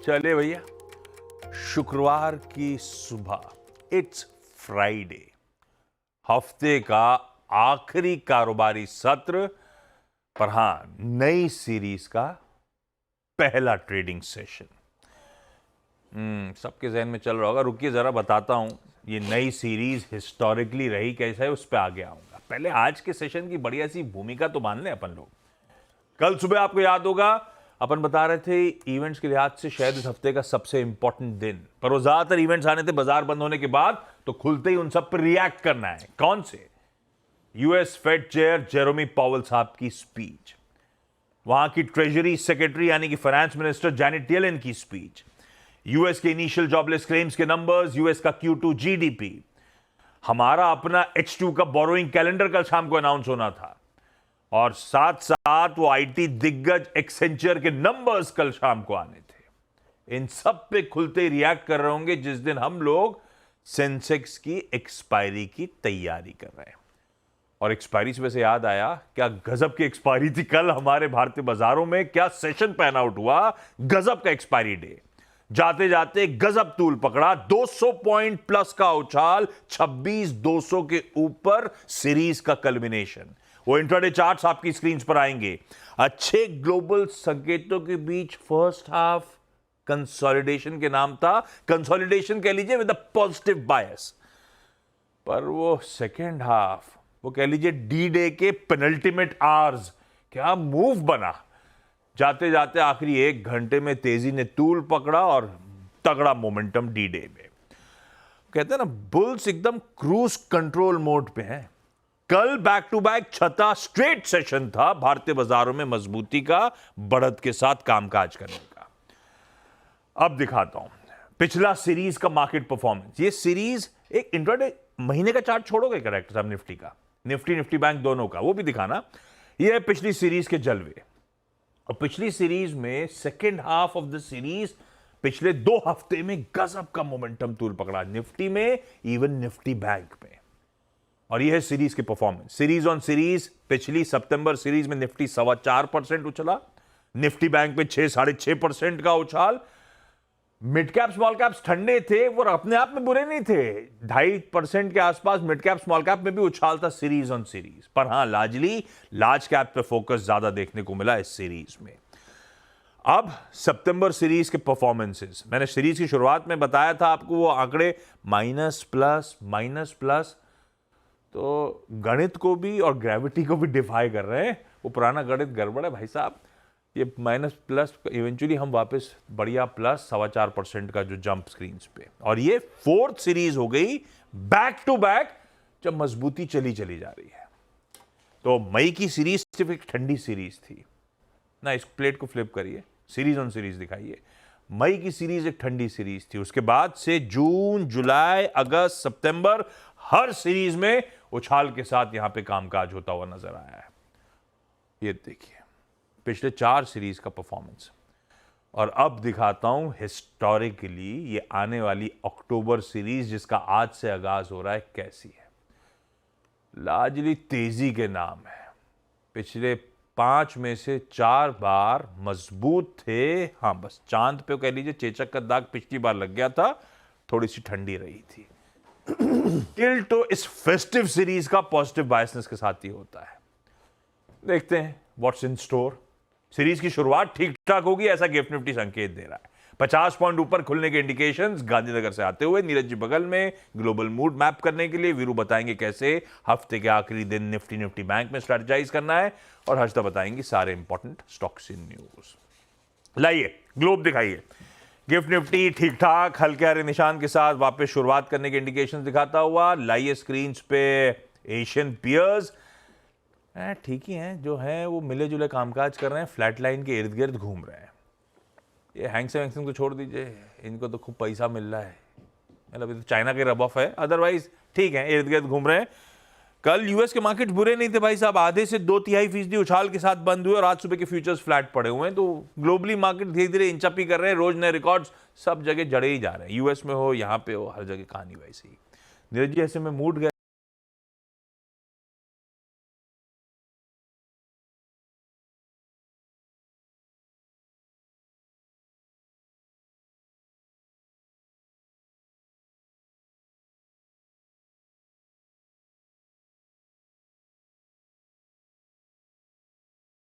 चले भैया, शुक्रवार की सुबह, इट्स फ्राइडे, हफ्ते का आखिरी कारोबारी सत्र, पर हां, नई सीरीज का पहला ट्रेडिंग सेशन। सबके जहन में चल रहा होगा, रुकिए जरा बताता हूं ये नई सीरीज हिस्टोरिकली रही कैसा है, उस पर आगे आऊंगा। पहले आज के सेशन की बढ़िया सी भूमिका तो मान लें अपन लोग। कल सुबह आपको याद होगा अपन बता रहे थे इवेंट्स के लिहाज से शायद इस हफ्ते का सबसे इंपॉर्टेंट दिन, पर वो ज्यादातर इवेंट्स आने थे बाजार बंद होने के बाद, तो खुलते ही उन सब पर रिएक्ट करना है। कौन से? यूएस फेड चेयर जेरोमी पावेल साहब की स्पीच, वहां की ट्रेजरी सेक्रेटरी यानी कि फाइनेंस मिनिस्टर जैनेट येलेन की स्पीच, यूएस के इनिशियल जॉबलेस क्लेम्स के नंबर्स, यूएस का Q2 जीडीपी, हमारा अपना H2 का बोरोइंग कैलेंडर कल शाम को अनाउंस होना था, और साथ साथ वो आईटी दिग्गज एक्सेंचर के नंबर्स कल शाम को आने थे। इन सब पे खुलते ही रिएक्ट कर रहे होंगे जिस दिन हम लोग सेंसेक्स की एक्सपायरी की तैयारी कर रहे हैं। और एक्सपायरी से वैसे याद आया, क्या गजब की एक्सपायरी थी कल हमारे भारतीय बाजारों में, क्या सेशन पैन आउट हुआ, गजब का एक्सपायरी डे। जाते जाते गजब तूल पकड़ा, 200 पॉइंट प्लस का उछाल, 26,200 के ऊपर सीरीज का कल्मिनेशन। वो इंट्राडे चार्ट्स आपकी स्क्रीन पर आएंगे। अच्छे ग्लोबल संकेतों के बीच फर्स्ट हाफ कंसोलिडेशन के नाम था, कंसोलिडेशन कह लीजिए विद अ पॉजिटिव बायस, पर वो सेकेंड हाफ, वो कह लीजिए डी डे के पेनल्टीमेट आवर्स, क्या मूव बना। जाते जाते आखिरी 1 घंटे में तेजी ने तूल पकड़ा और तगड़ा मोमेंटम डी डे में। कहते हैं ना, बुल्स एकदम क्रूज कंट्रोल मोड पे हैं। कल बैक टू बैक छठा स्ट्रेट सेशन था भारतीय बाजारों में मजबूती का, बढ़त के साथ कामकाज करने का। अब दिखाता हूं पिछला सीरीज का मार्केट परफॉर्मेंस। ये सीरीज एक इंट्राडे महीने का चार्ट छोड़ोगे करेक्ट साहब, निफ्टी का, निफ्टी बैंक दोनों का, वो भी दिखाना। ये है पिछली सीरीज के जलवे। और पिछली सीरीज में second half of the series पिछले 2 हफ्ते में गजब का मोमेंटम तूल पकड़ा, निफ्टी में, इवन निफ्टी बैंक में। और यह है सीरीज की परफॉर्मेंस। सीरीज ऑन सीरीज पिछली सितंबर सीरीज में निफ्टी 4.25% उछला, निफ्टी बैंक में 6-6.5% का उछाल। मिड कैप स्मॉल कैप्स ठंडे थे, वो अपने आप में बुरे नहीं थे, 2.5% के आसपास मिड कैप स्मॉल कैप में भी उछाल था सीरीज ऑन सीरीज। पर हां, लार्जली लार्ज कैप पे फोकस ज्यादा देखने को मिला इस सीरीज में। अब सितंबर सीरीज के परफॉर्मेंसेस, मैंने सीरीज की शुरुआत में बताया था आपको, वो आंकड़े माइनस प्लस, तो गणित को भी और ग्रेविटी को भी डिफाई कर रहे हैं। वो पुराना गणित गड़बड़ है भाई साहब, ये माइनस प्लस इवेंचुअली हम वापस बढ़िया प्लस 4.25% का जो जंप स्क्रीन पे। और ये 4th सीरीज हो गई बैक टू बैक, जब मजबूती चली जा रही है। तो मई की सीरीज सिर्फ एक ठंडी सीरीज थी ना, इस प्लेट को फ्लिप करिए, सीरीज ऑन सीरीज दिखाइए। मई की सीरीज एक ठंडी सीरीज थी, उसके बाद से जून, जुलाई, अगस्त, सितंबर, हर सीरीज में उछाल के साथ यहां पे कामकाज होता हुआ नजर आया है। ये देखिए पिछले 4 सीरीज का परफॉर्मेंस। और अब दिखाता हूं हिस्टोरिकली ये आने वाली अक्टूबर सीरीज, जिसका आज से आगाज हो रहा है, कैसी है। लार्जली तेजी के नाम है। पिछले 5 में से 4 बार मजबूत थे। हां, बस चांद पे कह लीजिए चेचक का दाग पिछली बार लग गया था, थोड़ी सी ठंडी रही थी। टिल तो इस फेस्टिव सीरीज का पॉजिटिव बायसनेस के साथ ही होता है। देखते हैं व्हाट्स इन स्टोर। सीरीज की शुरुआत ठीक ठाक होगी, ऐसा गिफ्ट निफ्टी संकेत दे रहा है। 50 पॉइंट ऊपर खुलने के इंडिकेशंस गांधीनगर से आते हुए। नीरज जी बगल में ग्लोबल मूड मैप करने के लिए, वीरू बताएंगे कैसे हफ्ते के आखिरी दिन निफ्टी बैंक में स्ट्रेटेजाइज करना है, और हर्षदा बताएंगे सारे इंपॉर्टेंट स्टॉक्स इन न्यूज। लाइए ग्लोब दिखाइए। गिफ्ट निफ्टी ठीक ठाक हल्के हरे निशान के साथ वापस शुरुआत करने के इंडिकेशन दिखाता हुआ। लाइए स्क्रीन पे एशियन पियर्स, ठीक ही हैं, जो हैं वो मिले जुले कामकाज कर रहे हैं, फ्लैट लाइन के इर्द गिर्द घूम रहे हैं। ये हैंगसेंग को छोड़ दीजिए, इनको तो खूब पैसा मिल रहा है, मतलब तो चाइना के रब ऑफ है, अदरवाइज ठीक है, इर्द गिर्द घूम रहे हैं। कल यूएस के मार्केट बुरे नहीं थे भाई साहब, आधे से 2/3% उछाल के साथ बंद हुए, और आज सुबह के फ्यूचर्स फ्लैट पड़े हुए हैं। तो ग्लोबली मार्केट धीरे धीरे इंचअप ही कर रहे हैं, रोज नए रिकॉर्ड्स सब जगह जड़े ही जा रहे हैं, यूएस में हो, यहाँ पे हो, हर जगह कहानी वैसी ही। नीरज जी ऐसे में मूड